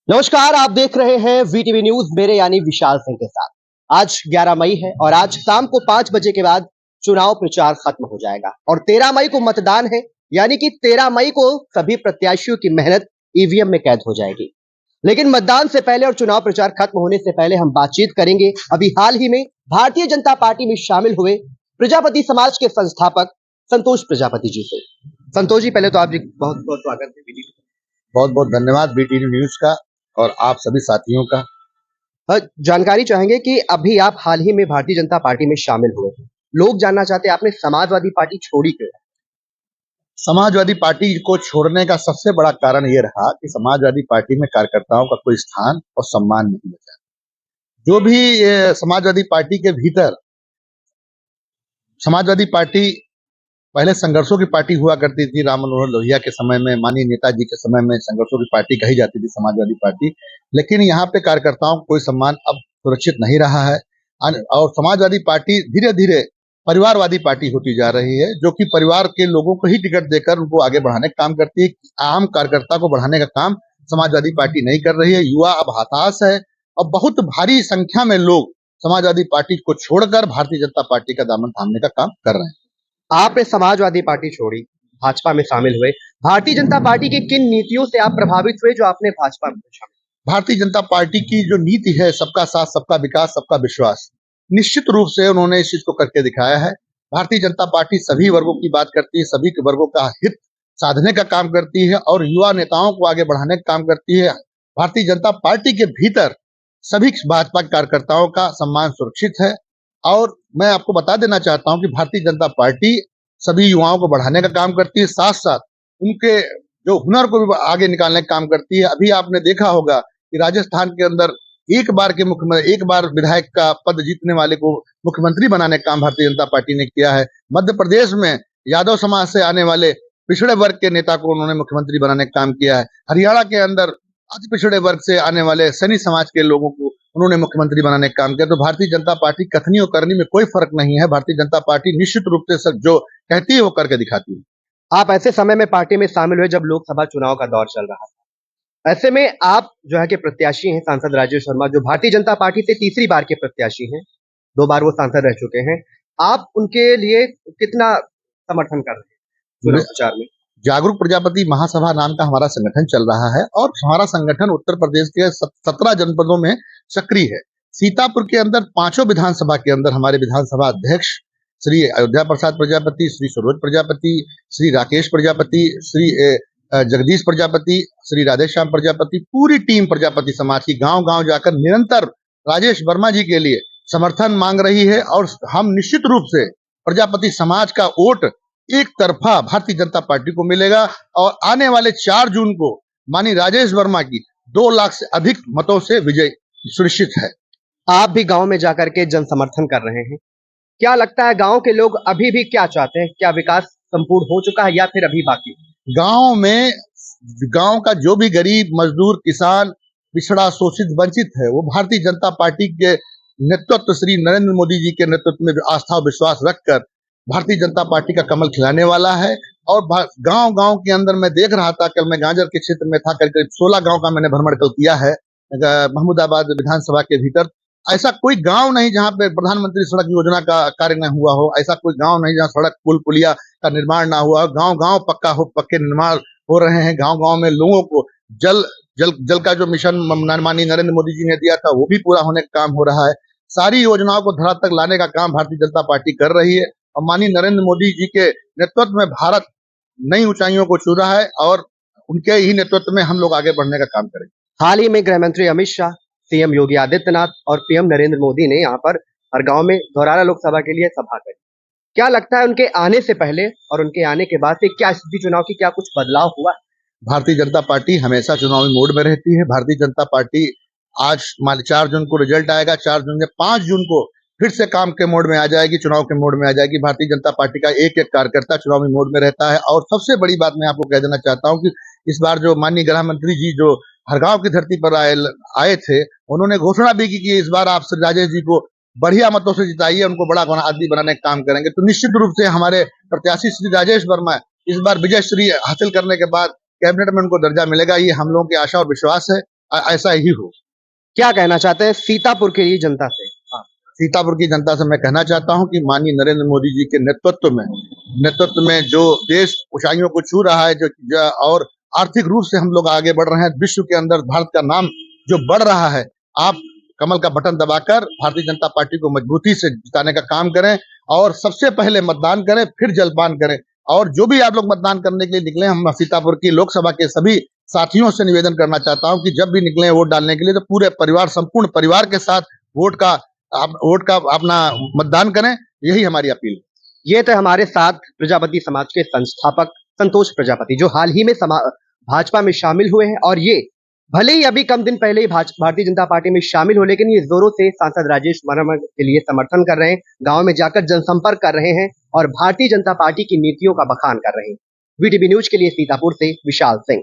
नमस्कार, आप देख रहे हैं वीटीवी न्यूज मेरे यानी विशाल सिंह के साथ। आज 11 मई है और आज शाम को 5 बजे के बाद चुनाव प्रचार खत्म हो जाएगा और 13 मई को मतदान है, यानी कि 13 मई को सभी प्रत्याशियों की मेहनत ईवीएम में कैद हो जाएगी। लेकिन मतदान से पहले और चुनाव प्रचार खत्म होने से पहले हम बातचीत करेंगे अभी हाल ही में भारतीय जनता पार्टी में शामिल हुए प्रजापति समाज के संस्थापक संतोष प्रजापति जी से। संतोष जी, पहले तो आप बहुत बहुत स्वागत है। बहुत बहुत धन्यवाद वीटीवी न्यूज का और आप सभी साथियों का। जानकारी चाहेंगे कि अभी आप हाल ही में भारतीय जनता पार्टी में शामिल हुए हैं। लोग जानना चाहते हैं आपने समाजवादी पार्टी छोड़ी क्यों? समाजवादी पार्टी को छोड़ने का सबसे बड़ा कारण ये रहा कि समाजवादी पार्टी में कार्यकर्ताओं का कोई स्थान और सम्मान नहीं बचा। जो भी समाजवादी पार्टी के भीतर समाजवादी पार्टी पहले संघर्षों की पार्टी हुआ करती थी। राम मनोहर लोहिया के समय में, माननीय नेताजी के समय में संघर्षों की पार्टी कही जाती थी समाजवादी पार्टी। लेकिन यहाँ पे कार्यकर्ताओं को कोई सम्मान अब सुरक्षित नहीं रहा है और समाजवादी पार्टी धीरे धीरे परिवारवादी पार्टी होती जा रही है, जो कि परिवार के लोगों को ही टिकट देकर उनको आगे बढ़ाने का काम करती है। आम कार्यकर्ता को बढ़ाने का काम समाजवादी पार्टी नहीं कर रही है। युवा अब हताश है और बहुत भारी संख्या में लोग समाजवादी पार्टी को छोड़कर भारतीय जनता पार्टी का दामन थामने का काम कर रहे हैं। आपने समाजवादी पार्टी छोड़ी, भाजपा में शामिल हुए। भारतीय जनता पार्टी की किन नीतियों से आप प्रभावित हुए जो आपने भाजपा में शामिल? भारतीय जनता पार्टी की जो नीति है, सबका साथ, सबका विकास, सबका विश्वास, निश्चित रूप से उन्होंने इस चीज को करके दिखाया है। भारतीय जनता पार्टी सभी वर्गों की बात करती है, सभी के वर्गों का हित साधने का काम करती है और युवा नेताओं को आगे बढ़ाने का काम करती है। भारतीय जनता पार्टी के भीतर सभी भाजपा कार्यकर्ताओं का सम्मान सुरक्षित है और मैं आपको बता देना चाहता हूं कि भारतीय जनता पार्टी सभी युवाओं को बढ़ाने का काम करती है, साथ साथ उनके जो हुनर को भी आगे निकालने का काम करती है। अभी आपने देखा होगा कि राजस्थान के अंदर एक बार विधायक का पद जीतने वाले को मुख्यमंत्री बनाने का काम भारतीय जनता पार्टी ने किया है। मध्य प्रदेश में यादव समाज से आने वाले पिछड़े वर्ग के नेता को उन्होंने मुख्यमंत्री बनाने का काम किया है। हरियाणा के अंदर अति पिछड़े वर्ग से आने वाले सैनी समाज के लोगों को उन्होंने मुख्यमंत्री बनाने का काम किया। तो भारतीय जनता पार्टी कथनी और करनी में कोई फर्क नहीं है। भारतीय जनता पार्टी निश्चित रूप से जो कहती है वो करके दिखाती है। आप ऐसे समय में पार्टी में शामिल हुए जब लोकसभा चुनाव का दौर चल रहा था। ऐसे में आप जो है कि प्रत्याशी हैं सांसद राजेश वर्मा, जो भारतीय जनता पार्टी से तीसरी बार के प्रत्याशी हैं। 2 बार वो सांसद रह चुके हैं। आप उनके लिए कितना समर्थन कर रहे हैं चुनाव प्रचार में? जागरूक प्रजापति महासभा नाम का हमारा संगठन चल रहा है और हमारा संगठन उत्तर प्रदेश के 17 जनपदों में सक्रिय है। सीतापुर के अंदर 5 विधानसभा के अंदर हमारे विधानसभा अध्यक्ष श्री अयोध्या प्रसाद प्रजापति, श्री सरोज प्रजापति, श्री राकेश प्रजापति, श्री जगदीश प्रजापति, श्री राधेश्याम प्रजापति, पूरी टीम प्रजापति समाज की गांव गांव जाकर निरंतर राजेश वर्मा जी के लिए समर्थन मांग रही है और हम निश्चित रूप से प्रजापति समाज का वोट एक तरफा भारतीय जनता पार्टी को मिलेगा और आने वाले 4 जून को माननीय राजेश वर्मा की 2 लाख से अधिक मतों से विजय सुनिश्चित है। आप भी गांव में जाकर के जन समर्थन कर रहे हैं। क्या लगता है गांव के लोग अभी भी क्या चाहते हैं? क्या विकास संपूर्ण हो चुका है या फिर अभी बाकी? गांव का जो भी गरीब, मजदूर, किसान, पिछड़ा, शोषित, वंचित है, वो भारतीय जनता पार्टी के नेतृत्व, श्री नरेंद्र मोदी जी के नेतृत्व में आस्था और विश्वास रखकर भारतीय जनता पार्टी का कमल खिलाने वाला है। और गांव गांव के अंदर मैं देख रहा था, कल मैं गाजर के क्षेत्र में था, करीब 16 गांव का मैंने भ्रमण कल किया है महमूदाबाद विधानसभा के भीतर। ऐसा कोई गांव नहीं जहां पे प्रधानमंत्री सड़क योजना का कार्य न हुआ हो, ऐसा कोई गांव नहीं जहां सड़क, पुल, पुलिया का निर्माण ना हुआ हो। गांव गांव पक्के निर्माण हो रहे हैं। गांव गांव में लोगों को जल का जो मिशन माननीय नरेंद्र मोदी जी ने दिया था वो भी पूरा होने का काम हो रहा है। सारी योजनाओं को धरातल तक लाने का काम भारतीय जनता पार्टी कर रही है और माननीय नरेंद्र मोदी जी के नेतृत्व में भारत नई ऊंचाइयों को छू रहा है और उनके ही नेतृत्व में हम लोग आगे बढ़ने का काम करेंगे। हाल ही में गृह मंत्री अमित शाह, सीएम योगी आदित्यनाथ और पीएम नरेंद्र मोदी ने यहाँ पर हर गांव में धौरारा लोकसभा के लिए सभा करी। क्या लगता है उनके आने से पहले और उनके आने के बाद से क्या स्थिति चुनाव की, क्या कुछ बदलाव हुआ? भारतीय जनता पार्टी हमेशा चुनावी मोड में रहती है। भारतीय जनता पार्टी आज 4 जून को रिजल्ट आएगा, 4 जून से 5 जून को फिर से काम के मोड में आ जाएगी, चुनाव के मोड में आ जाएगी। भारतीय जनता पार्टी का एक एक कार्यकर्ता चुनावी मोड में रहता है। और सबसे बड़ी बात मैं आपको कह देना चाहता हूं कि इस बार जो माननीय गृह मंत्री जी जो हरगांव की धरती पर आए थे, उन्होंने घोषणा भी की कि इस बार आप श्री राजेश जी को बढ़िया मतों से जिताइए, उनको बड़ा आदमी बनाने का काम करेंगे। तो निश्चित रूप से हमारे प्रत्याशी श्री राजेश वर्मा इस बार विजय श्री हासिल करने के बाद कैबिनेट में उनको दर्जा मिलेगा, ये हम लोगों की आशा और विश्वास है। ऐसा ही हो। क्या कहना चाहते हैं सीतापुर के लिए जनता से? सीतापुर की जनता से मैं कहना चाहता हूं कि माननीय नरेंद्र मोदी जी के नेतृत्व में जो देश ऊंचाइयों को छू रहा है, और आर्थिक रूप से हम लोग आगे बढ़ रहे हैं, विश्व के अंदर भारत का नाम जो बढ़ रहा है, आप कमल का बटन दबाकर भारतीय जनता पार्टी को मजबूती से जिताने का काम करें और सबसे पहले मतदान करें, फिर जलपान करें। और जो भी आप लोग मतदान करने के लिए निकले, हम सीतापुर की लोकसभा के सभी साथियों से निवेदन करना चाहता हूं कि जब भी निकले वोट डालने के लिए तो पूरे परिवार, संपूर्ण परिवार के साथ वोट का अपना मतदान करें, यही हमारी अपील है। ये तो हमारे साथ प्रजापति समाज के संस्थापक संतोष प्रजापति, जो हाल ही में भाजपा में शामिल हुए हैं, और ये भले ही अभी कम दिन पहले ही भारतीय जनता पार्टी में शामिल हो, लेकिन ये जोरों से सांसद राजेश वर्मा के लिए समर्थन कर रहे हैं, गांव में जाकर जनसंपर्क कर रहे हैं और भारतीय जनता पार्टी की नीतियों का बखान कर रहे हैं। वीटीवी न्यूज के लिए सीतापुर से विशाल सिंह।